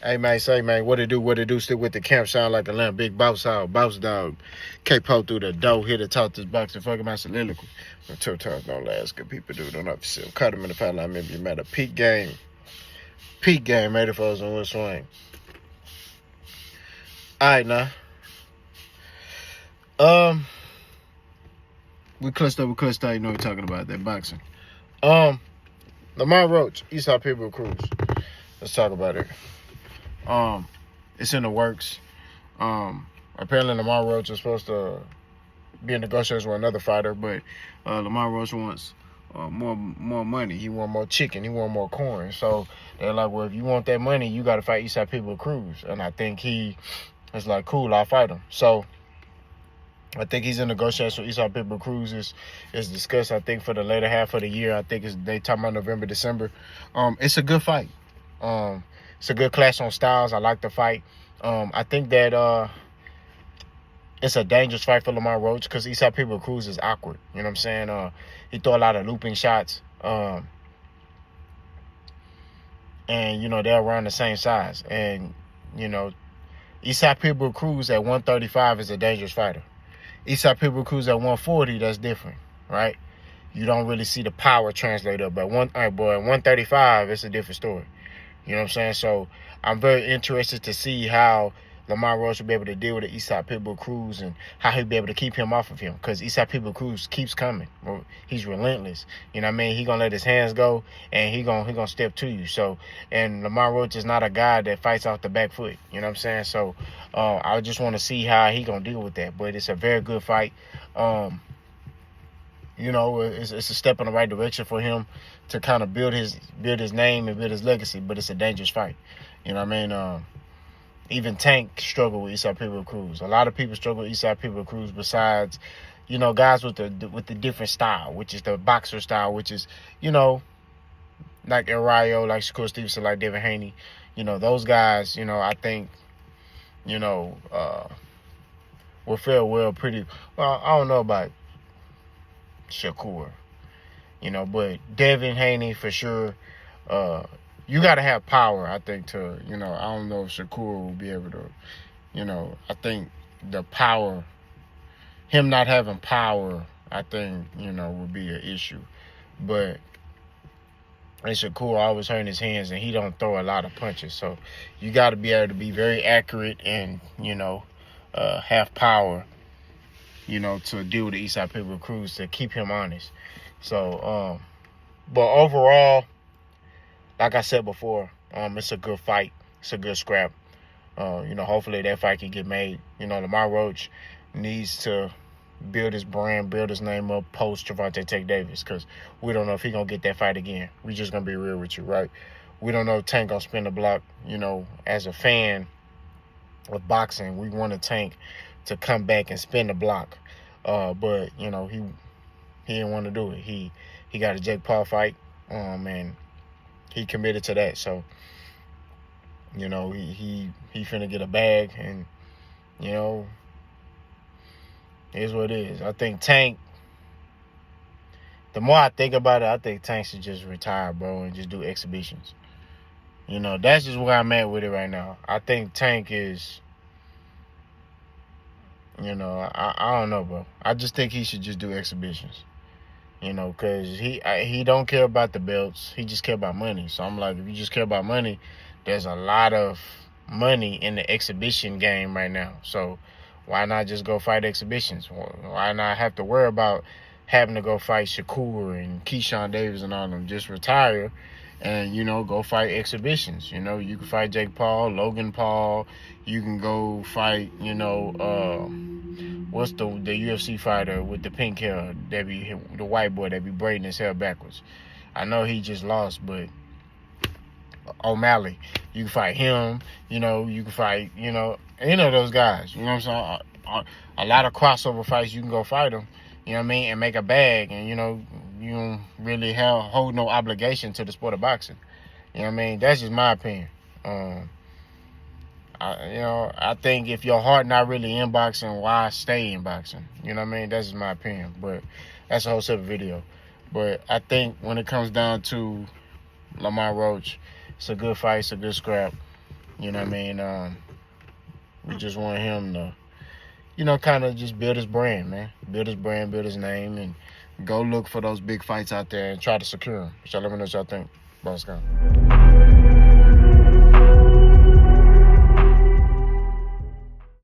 Hey man, say man, what it do? Stick with the camp, sound like a lamb, big boss hog, boss dog. K-Po through the door, here to talk this boxing, fucking my soliloquy. But two times don't last, good people do, don't have to sell. Cut him in the pound, I remember you met a peak game, made it for us on one swing. Alright now. We clutched up, you know we're talking about that boxing. Lamont Roach, Issac Pit Bull Cruz. Let's talk about it. It's in the works. Apparently Lamont Roach is supposed to be in negotiations with another fighter, but Lamont Roach wants more money. He want more chicken. He want more corn. So they're like, well, if you want that money, you got to fight Issac Pit Bull Cruz. And I think he is like, cool, I'll fight him. So I think he's in negotiations with Issac Pit Bull Cruz is discussed, I think, for the later half of the year. I think they talking about November, December. It's a good fight. It's a good clash on styles. I like the fight. I think that it's a dangerous fight for Lamont Roach because Issac Pit Bull Cruz is awkward. You know what I'm saying? He throw a lot of looping shots. And, you know, they're around the same size. And, you know, Issac Pit Bull Cruz at 135 is a dangerous fighter. Issac Pit Bull Cruz at 140, that's different, right? You don't really see the power translate up. But at 135, it's a different story. You know what I'm saying? So I'm very interested to see how Lamont Roach will be able to deal with the Issac Pit Bull Cruz and how he'll be able to keep him off of him. Because Issac Pit Bull Cruz keeps coming. He's relentless. You know what I mean? He gonna let his hands go and he gonna step to you. So, and Lamont Roach is not a guy that fights off the back foot. You know what I'm saying? So I just want to see how he gonna deal with that. But it's a very good fight. You know, it's a step in the right direction for him to kind of build his name and build his legacy, but it's a dangerous fight. You know what I mean? Even Tank struggled with Issac Pit Bull Cruz. A lot of people struggle with Issac Pit Bull Cruz besides, you know, guys with the different style, which is the boxer style, which is, you know, like El Rayo, like Shakur Stevenson, like Devin Haney. You know, those guys, you know, I think, you know, will fare well pretty well. I don't know about Shakur, you know, but Devin Haney for sure. You got to have power, I think, to, you know, I don't know if Shakur will be able to, you know, I think the power, him not having power, I think, you know, would be an issue. But and Shakur always hurting his hands and he don't throw a lot of punches. So you got to be able to be very accurate and, you know, have power, you know, to deal with the Issac Pit Bull Cruz to keep him honest. So, but overall, like I said before, it's a good fight. It's a good scrap. You know, hopefully that fight can get made. You know, Lamont Roach needs to build his brand, build his name up post Gervonta Tank Davis, because we don't know if he's going to get that fight again. We just going to be real with you, right? We don't know if Tank going to spin the block. You know, as a fan of boxing, we want a Tank to come back and spin the block. But, you know, he didn't want to do it. He got a Jake Paul fight, and he committed to that. So, you know, he finna get a bag, and, you know, here's what it is. I think Tank, the more I think about it, I think Tank should just retire, bro, and just do exhibitions. You know, that's just where I'm at with it right now. I think Tank is, you know, I don't know, bro. I just think he should just do exhibitions. You know, because he don't care about the belts. He just care about money. So I'm like, if you just care about money, there's a lot of money in the exhibition game right now. So why not just go fight exhibitions? Why not have to worry about having to go fight Shakur and Keyshawn Davis and all them? Just retire and, you know, go fight exhibitions. You know, you can fight Jake Paul, Logan Paul. You can go fight, you know, what's the UFC fighter with the pink hair, the white boy that be braiding his hair backwards? I know he just lost, but O'Malley, you can fight him. You know, you can fight, you know those guys. You know what I'm saying? A lot of crossover fights, you can go fight them. You know what I mean? And make a bag, and, you know, you don't really hold no obligation to the sport of boxing. You know what I mean? That's just my opinion. I think if your heart not really in boxing, why stay in boxing? You know what I mean? That's just my opinion. But that's a whole separate video. But I think when it comes down to Lamont Roach, it's a good fight. It's a good scrap. You know what I mean? We just want him to, kind of just build his brand, man. Build his brand, build his name, and go look for those big fights out there and try to secure them. So let me know what y'all think. Boss Scott.